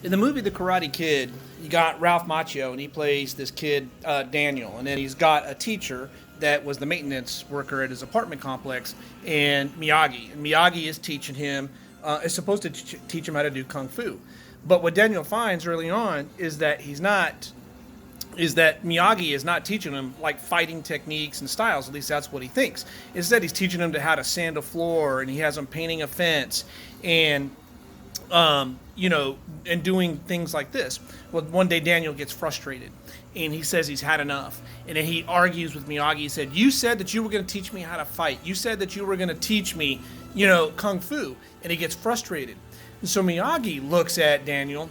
In the movie The Karate Kid, you got Ralph Macchio, and he plays this kid, Daniel. And then he's got a teacher that was the maintenance worker at his apartment complex, and Miyagi. And Miyagi is teaching him, is supposed to teach him how to do Kung Fu. But what Daniel finds early on is that Miyagi is not teaching him like fighting techniques and styles. At least that's what he thinks. Instead, he's teaching him to how to sand a floor, and he has him painting a fence, and and doing things like this. Well, one day Daniel gets frustrated, and he says he's had enough, and then he argues with Miyagi. He said, "You said that you were going to teach me how to fight. You said that you were going to teach me, kung fu," and he gets frustrated. And so Miyagi looks at Daniel,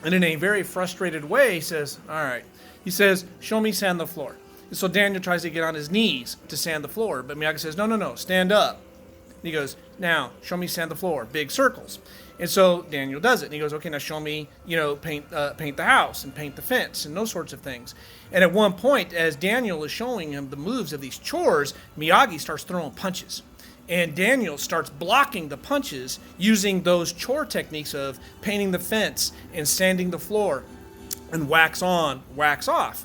and in a very frustrated way, he says, "All right." He says, "Show me sand the floor." And so Daniel tries to get on his knees to sand the floor, but Miyagi says, No, stand up." And he goes, "Now, show me sand the floor, big circles." And so Daniel does it. And he goes, "Okay, now show me, paint the house and paint the fence and those sorts of things." And at one point, as Daniel is showing him the moves of these chores, Miyagi starts throwing punches. And Daniel starts blocking the punches using those chore techniques of painting the fence and sanding the floor and wax on, wax off.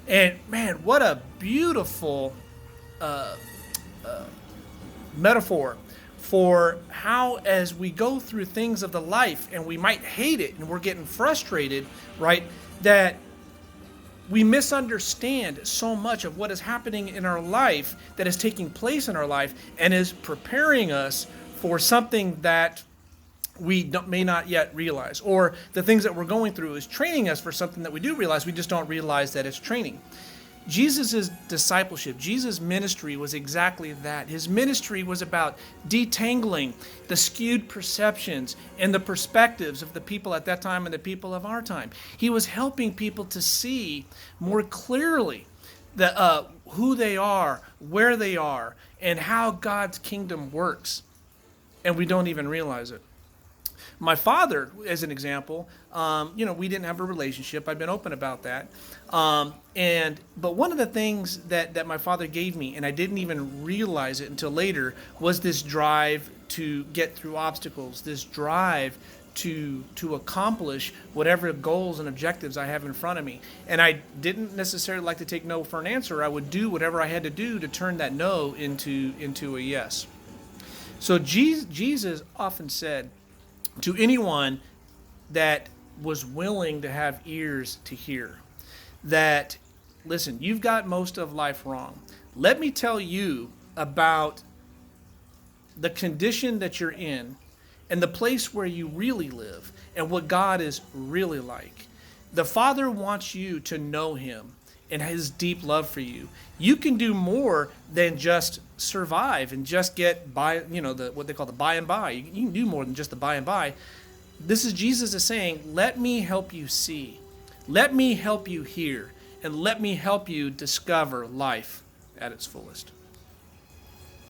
And man, what a beautiful metaphor for how, as we go through things of the life and we might hate it and we're getting frustrated, right, that we misunderstand so much of what is happening in our life, that is taking place in our life, and is preparing us for something that we may not yet realize, or the things that we're going through is training us for something that we do realize. We just don't realize that it's training. Jesus' discipleship, Jesus' ministry was exactly that. His ministry was about detangling the skewed perceptions and the perspectives of the people at that time and the people of our time. He was helping people to see more clearly who they are, where they are, and how God's kingdom works. And we don't even realize it. My father, as an example, we didn't have a relationship. I've been open about that. But one of the things that my father gave me, and I didn't even realize it until later, was this drive to get through obstacles, this drive to accomplish whatever goals and objectives I have in front of me. And I didn't necessarily like to take no for an answer. I would do whatever I had to do to turn that no into a yes. So Jesus often said to anyone that was willing to have ears to hear, that, listen, you've got most of life wrong. Let me tell you about the condition that you're in and the place where you really live and what God is really like. The Father wants you to know Him and His deep love for you. You can do more than just survive and just get by, what they call the by and by. You can do more than just the by and by. This is Jesus is saying, let me help you see. Let me help you hear. And let me help you discover life at its fullest.